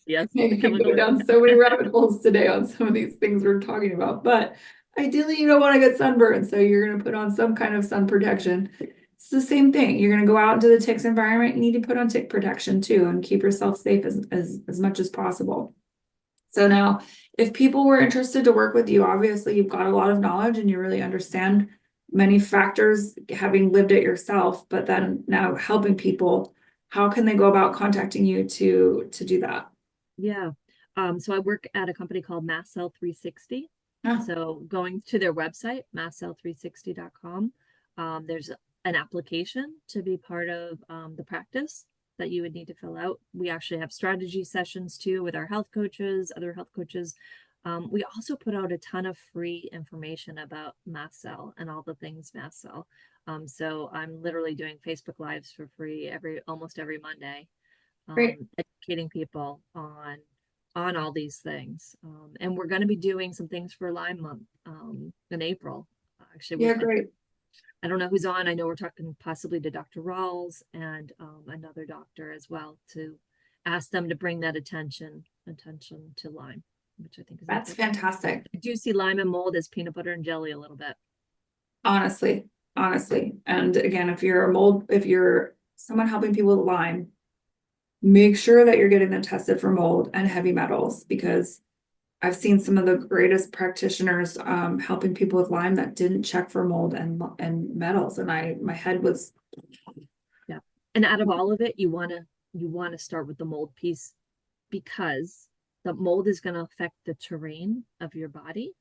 Yes, We the could go chemical. down so many rabbit holes today on some of these things we're talking about, but ideally you don't want to get sunburned, so you're going to put on some kind of sun protection. It's the same thing. You're going to go out into the ticks environment, you need to put on tick protection too and keep yourself safe as much as possible. So now, if people were interested to work with you, obviously you've got a lot of knowledge and you really understand many factors having lived it yourself, but then now helping people, how can they go about contacting you to do that? Yeah. So I work at a company called Mast Cell 360. Oh, So going to their website, mastcell360.com, there's an application to be part of the practice that you would need to fill out. We actually have strategy sessions too with our health coaches, other health coaches. We also put out a ton of free information about mast cell and all the things mast cell. So I'm literally doing Facebook Lives for free almost every Monday, great. educating people on all these things. And we're going to be doing some things for Lyme month in April. Actually, Yeah, great. I don't know who's on. I know we're talking possibly to Dr. Rawls and another doctor as well to ask them to bring that attention to Lyme, which I think is That's important. fantastic. I do see Lyme and mold as peanut butter and jelly a little bit. Honestly, honestly. And again, if you're someone helping people with Lyme, make sure that you're getting them tested for mold and heavy metals, because I've seen some of the greatest practitioners helping people with Lyme that didn't check for mold and metals, and my head was. Yeah. And out of all of it, you want to start with the mold piece because the mold is going to affect the terrain of your body.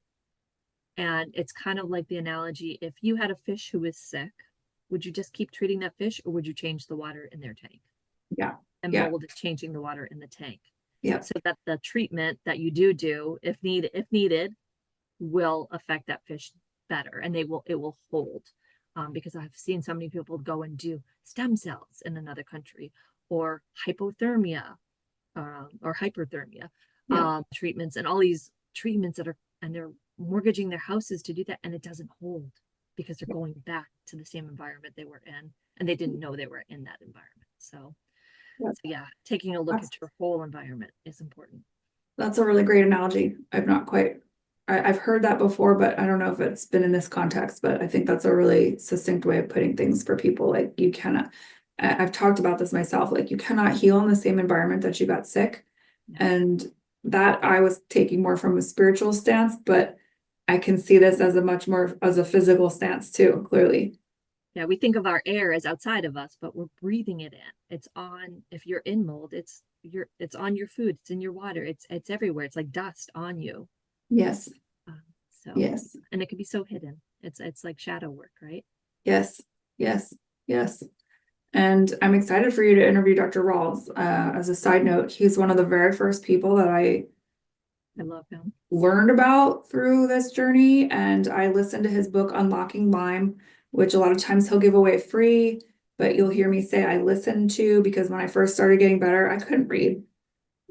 And it's kind of like the analogy, if you had a fish who is sick, would you just keep treating that fish or would you change the water in their tank? Yeah, And yeah, mold is changing the water in the tank. yeah. So that the treatment that you do if needed will affect that fish better and it will hold. Because I've seen so many people go and do stem cells in another country or hypothermia or hyperthermia Yeah. treatments and all these treatments and they're mortgaging their houses to do that and it doesn't hold because they're going back to the same environment they were in and they didn't know they were in that environment. Yeah. So yeah, taking a look That's at your whole environment is important. that's a really great analogy. I've heard that before, but I don't know if it's been in this context, but I think that's a really succinct way of putting things for people. Like you cannot, I've talked about this myself, like you cannot heal in the same environment that you got sick. Yeah. And that I was taking more from a spiritual stance, but I can see this as a much more as a physical stance too, clearly. Yeah, we think of our air as outside of us, but we're breathing it in. It's on, if you're in mold, it's on your food, it's in your water, it's everywhere. It's like dust on you. Yes, So, yes, and it can be so hidden. It's like shadow work, right? yes, yes, yes. And I'm excited for you to interview Dr. Rawls. As a side note, he's one of the very first people that I I love him. learned about through this journey. And I listened to his book, Unlocking Lyme, which a lot of times he'll give away free, but you'll hear me say I listened to, because when I first started getting better, I couldn't read.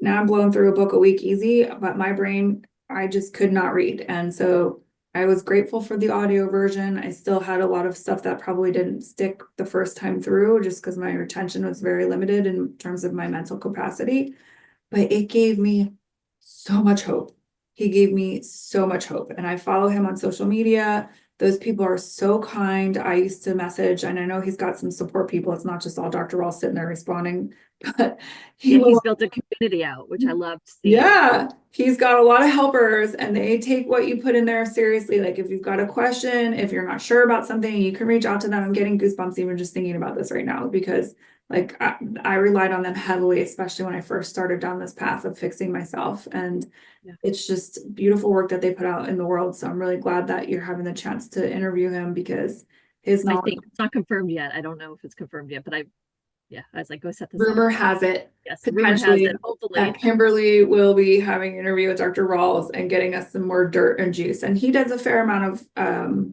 Now I'm blowing through a book a week easy, but my brain, I just could not read. And so I was grateful for the audio version. I still had a lot of stuff that probably didn't stick the first time through just because my retention was very limited in terms of my mental capacity. But it gave me so much hope. He gave me so much hope. And I follow him on social media. Those people are so kind. I used to message, and I know he's got some support people. It's not just all Dr. Ross sitting there responding, but he Yeah, will. he's built a community out, which I loved seeing. Yeah, he's got a lot of helpers and they take what you put in there seriously. Like if you've got a question, if you're not sure about something, you can reach out to them. I'm getting goosebumps even just thinking about this right now because like I relied on them heavily, especially when I first started down this path of fixing myself. And Yeah. it's just beautiful work that they put out in the world. So I'm really glad that you're having the chance to interview him because his I knowledge. think it's not confirmed yet. I don't know if it's confirmed yet, but I was like, go set this up. Rumor has it, Yes, rumor has potentially, it. Hopefully. that Kimberly will be having an interview with Dr. Rawls and getting us some more dirt and juice. And he does a fair amount of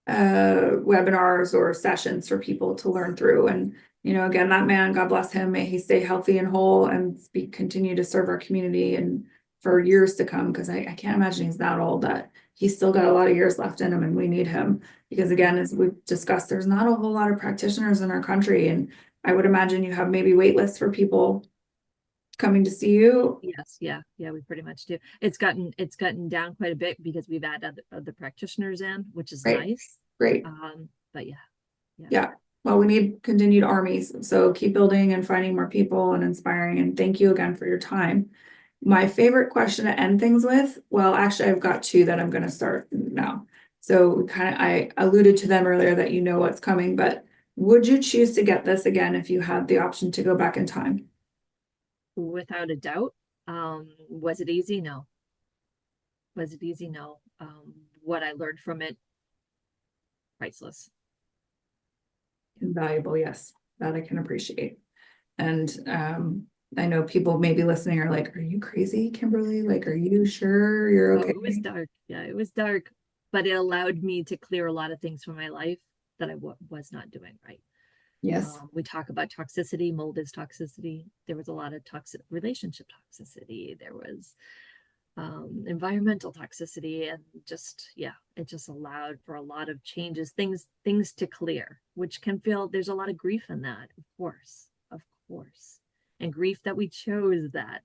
webinars or sessions for people to learn through. And, you know, again, that man, God bless him, may he stay healthy and whole and continue to serve our community and for years to come, because I can't imagine he's that old, that he's still got a lot of years left in him and we need him. Because again, as we've discussed, there's not a whole lot of practitioners in our country. And I would imagine you have maybe wait lists for people coming to see you. Yes, yeah, we pretty much do. It's gotten down quite a bit because we've added other practitioners in, which is Great, nice. great. But yeah, Yeah. Well, we need continued armies. So keep building and finding more people and inspiring. And thank you again for your time. My favorite question to end things with, well, actually, I've got two that I'm going to start now. So I alluded to them earlier that you know what's coming, but would you choose to get this again if you had the option to go back in time? without a doubt. Was it easy? No. Was it easy? No. What I learned from it, priceless. Invaluable, yes, that I can appreciate. And I know people maybe listening are like, are you crazy, Kimberly? Like, are you sure you're Oh, okay? it was dark. Yeah, it was dark, but it allowed me to clear a lot of things from my life that I was not doing right. Yes. We talk about toxicity. Mold is toxicity. There was a lot of toxic relationship toxicity. There was environmental toxicity, and just, yeah, it just allowed for a lot of changes, things to clear, which can feel, there's a lot of grief in that, of course, and grief that we chose that.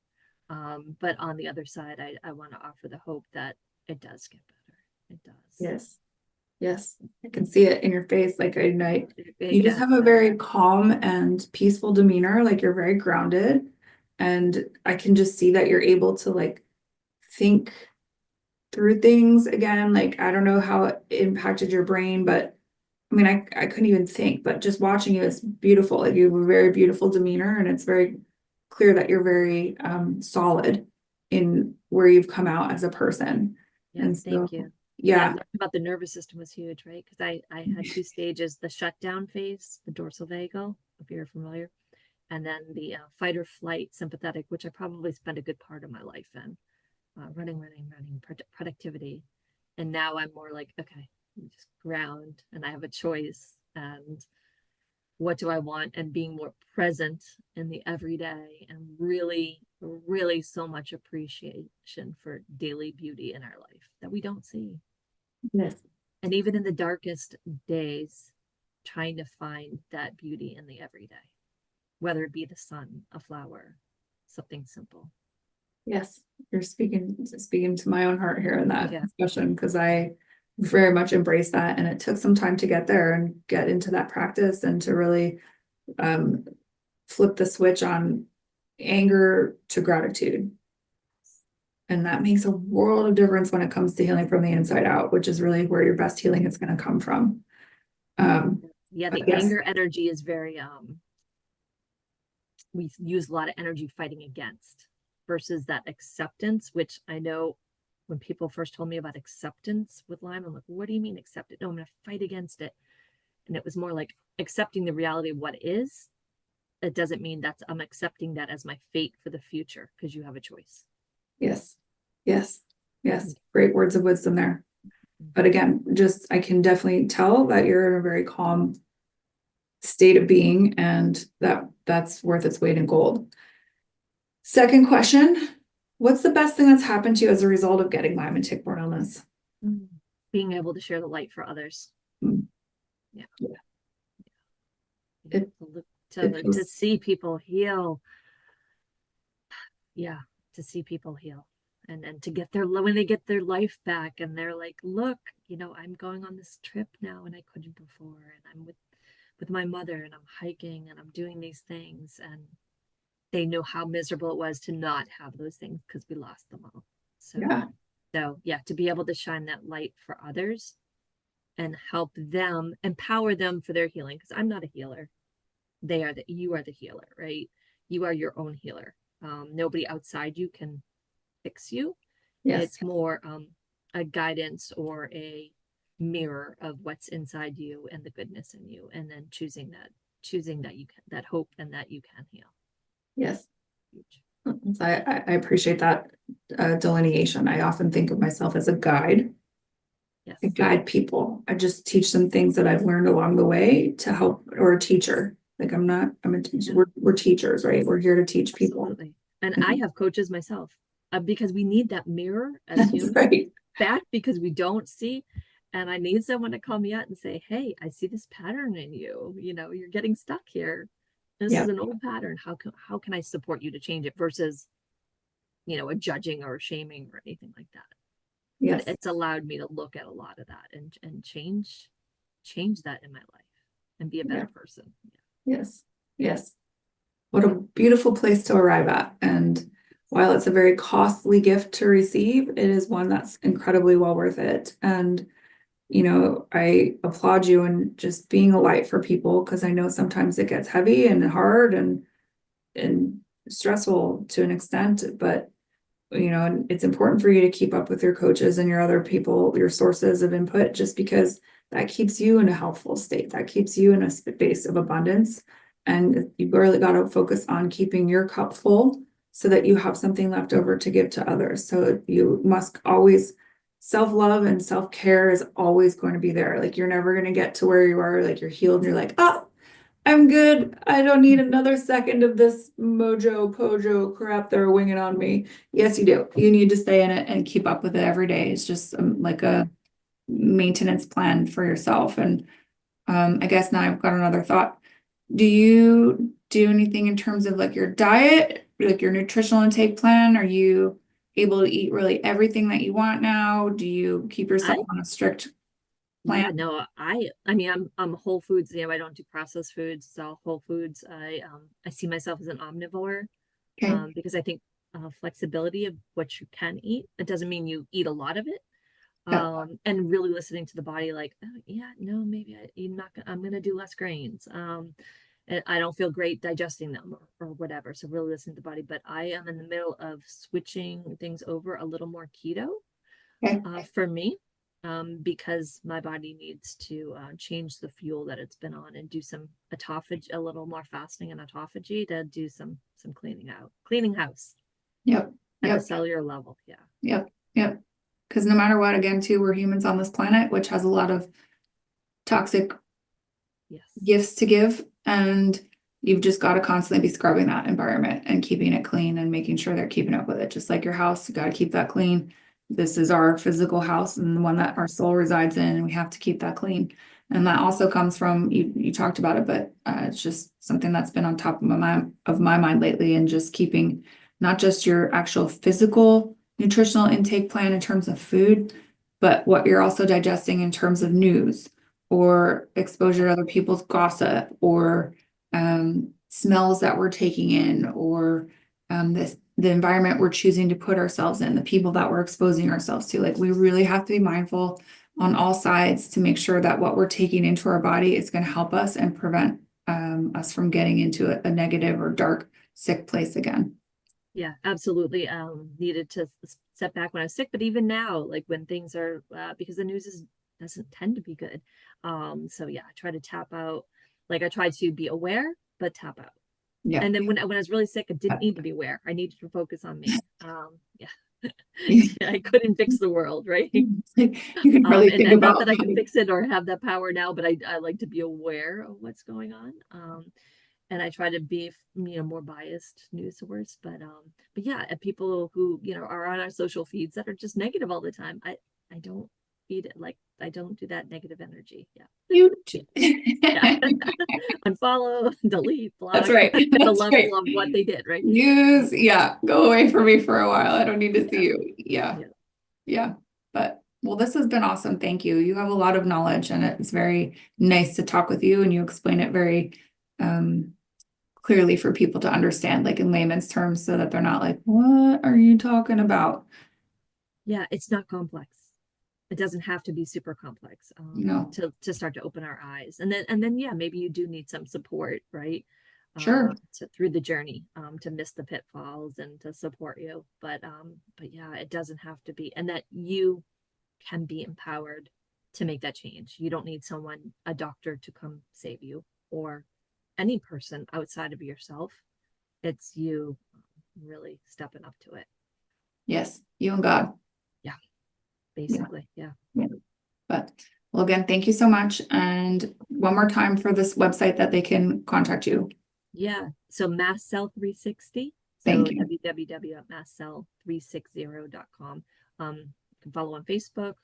But on the other side, I want to offer the hope that it does get better. It does. Yes. Yes, I can see it in your face. Like I night, you just Yeah. have a very calm and peaceful demeanor. Like you're very grounded, and I can just see that you're able to like think through things again. Like I don't know how it impacted your brain, but I mean, I couldn't even think. But just watching you is beautiful. Like you have a very beautiful demeanor, and it's very clear that you're very solid in where you've come out as a person. Yeah, And so, thank you. Yeah, yeah, learning about the nervous system was huge, right? Because I had two stages: the shutdown phase, the dorsal vagal, if you're familiar, and then the fight or flight sympathetic, which I probably spent a good part of my life in, running, productivity. And now I'm more like, okay, just ground, and I have a choice, and what do I want, and being more present in the everyday, and really, really so much appreciation for daily beauty in our life that we don't see. yes. And even in the darkest days, trying to find that beauty in the everyday, whether it be the sun, a flower, something simple. Yes, you're speaking to my own heart here in that Yeah. discussion because I very much embrace that, and it took some time to get there and get into that practice and to really um, flip the switch on anger to gratitude. And that makes a world of difference when it comes to healing from the inside out, which is really where your best healing is going to come from. Yeah, But the yes, anger energy is very we use a lot of energy fighting against, versus that acceptance, which I know when people first told me about acceptance with Lyme, I'm like, what do you mean accept it? No, I'm going to fight against it. And it was more like accepting the reality of what is. It doesn't mean that's, I'm accepting that as my fate for the future, because you have a choice. yes, yes, yes. Great words of wisdom there. But again, just I can definitely tell that you're in a very calm state of being, and that's worth its weight in gold. Second question, what's the best thing that's happened to you as a result of getting Lyme and tick-borne illness? Being able to share the light for others. Mm. Yeah. Yeah. Yeah. It, To see people heal. Yeah, to see people heal, and to get their, when they get their life back, and they're like, look, I'm going on this trip now and I couldn't before, and I'm with my mother, and I'm hiking, and I'm doing these things, and they know how miserable it was to not have those things because we lost them all. So yeah, yeah, to be able to shine that light for others and help them, empower them for their healing, because I'm not a healer. You are the healer, right? You are your own healer. Nobody outside you can fix you. yes, It's more a guidance or a mirror of what's inside you and the goodness in you, and then choosing that you can, that hope, and that you can heal. yes. Huge. I appreciate that delineation. I often think of myself as a guide. Yes. I guide people. I just teach them things that I've learned along the way to help, or a teacher. Like I'm a teacher. Yeah. We're teachers, right? We're here to teach people. Absolutely. And I have coaches myself, because we need that mirror as That's humans right. back, because we don't see. And I need someone to call me out and say, hey, I see this pattern in you. You're getting stuck here. This Yeah. is an old pattern. How can I support you to change it versus, a judging or shaming or anything like that. But Yes. it's allowed me to look at a lot of that and change that in my life and be a Yeah. better person. Yes. Yes. What a beautiful place to arrive at. And while it's a very costly gift to receive, it is one that's incredibly well worth it. And, I applaud you in just being a light for people, because I know sometimes it gets heavy and hard and stressful to an extent, but it's important for you to keep up with your coaches and your other people, your sources of input, just because that keeps you in a healthful state, that keeps you in a space of abundance. And you really got to focus on keeping your cup full so that you have something left over to give to others. So you must always, self-love and self-care is always going to be there. Like, you're never going to get to where you are, like you're healed and you're like, oh, I'm good. I don't need another second of this mojo pojo crap they're winging on me. Yes, you do. You need to stay in it and keep up with it every day. It's just like a maintenance plan for yourself. And I guess now I've got another thought. Do you do anything in terms of like your diet, like your nutritional intake plan? Are you able to eat really everything that you want now? Do you keep yourself I on a strict plan? Yeah, no, I mean, I'm whole foods. I don't do processed foods. It's all whole foods. I see myself as an omnivore, Okay. because I think flexibility of what you can eat. It doesn't mean you eat a lot of it. Yeah. And really listening to the body, like, oh, yeah, no, maybe I'm gonna do less grains. And I don't feel great digesting them or whatever. So really listen to the body. But I am in the middle of switching things over a little more keto Okay. for me, because my body needs to change the fuel that it's been on and do some autophagy, a little more fasting and autophagy to do some cleaning house Yep. at the Yep. cellular level. Yeah. Yep. Yep. Because no matter what, again, too, we're humans on this planet, which has a lot of toxic Yes. gifts to give. And you've just got to constantly be scrubbing that environment and keeping it clean and making sure they're keeping up with it. Just like your house, you got to keep that clean. This is our physical house and the one that our soul resides in, and we have to keep that clean. And that also comes from, you talked about it, but it's just something that's been on top of my mind lately, and just keeping not just your actual physical nutritional intake plan in terms of food, but what you're also digesting in terms of news or exposure to other people's gossip or smells that we're taking in, or the environment we're choosing to put ourselves in, the people that we're exposing ourselves to. Like, we really have to be mindful on all sides to make sure that what we're taking into our body is going to help us and prevent us from getting into a negative or dark, sick place again. Yeah, absolutely. Needed to step back when I was sick, but even now, like when things are, because the news doesn't tend to be good. So yeah, I try to tap out. Like, I try to be aware, but tap out. Yeah. And then when I was really sick, I didn't need to be aware. I needed to focus on me. Yeah. You I couldn't fix the world, right? can hardly think And not about that I can fix it or have that power now, but I like to be aware of what's going on. And I try to be, more biased news source, but yeah, and people who, are on our social feeds that are just negative all the time, I don't feed it. Like, I don't do that negative energy. Yeah. you. Yeah. Unfollow, delete, That's block right. at the That's right. level of what they did, right? Yeah, go away from me for a while. I don't need to see you. Yeah, Yeah. yeah. But well, this has been awesome. Thank you. You have a lot of knowledge, and it's very nice to talk with you, and you explain it very um clearly for people to understand, like in layman's terms, so that they're not like, what are you talking about? Yeah, it's not complex. It doesn't have to be super complex, No, to start to open our eyes. And then yeah, maybe you do need some support, right? sure. Through the journey, to miss the pitfalls and to support you. But yeah, it doesn't have to be, and that you can be empowered to make that change. You don't need a doctor to come save you, or any person outside of yourself. It's you, really stepping up to it. Yes, you and God. Yeah, Yeah, basically. Yeah. yeah. But well, again, thank you so much. And one more time for this website that they can contact you. Yeah. So Mast Cell 360. So Thank you. www.mastcell360.com. You can follow on Facebook,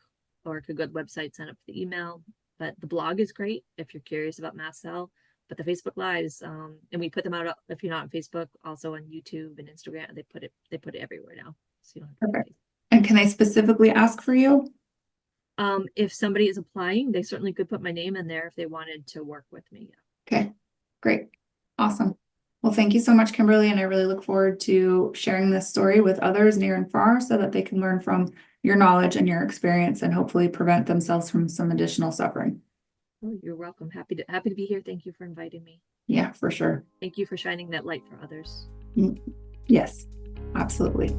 or could go to the website, sign up for the email. But the blog is great if you're curious about mast cell. but the Facebook Lives, and we put them out if you're not on Facebook, also on YouTube and Instagram. They put it everywhere now. So you don't have to Perfect. And can they specifically ask for you? If somebody is applying, they certainly could put my name in there if they wanted to work with me. Okay, great. Awesome. Well, thank you so much, Kimberly. And I really look forward to sharing this story with others near and far so that they can learn from your knowledge and your experience and hopefully prevent themselves from some additional suffering. Oh, you're welcome. Happy to be here. Thank you for inviting me. Yeah, for sure. Thank you for shining that light for others. Yes, absolutely.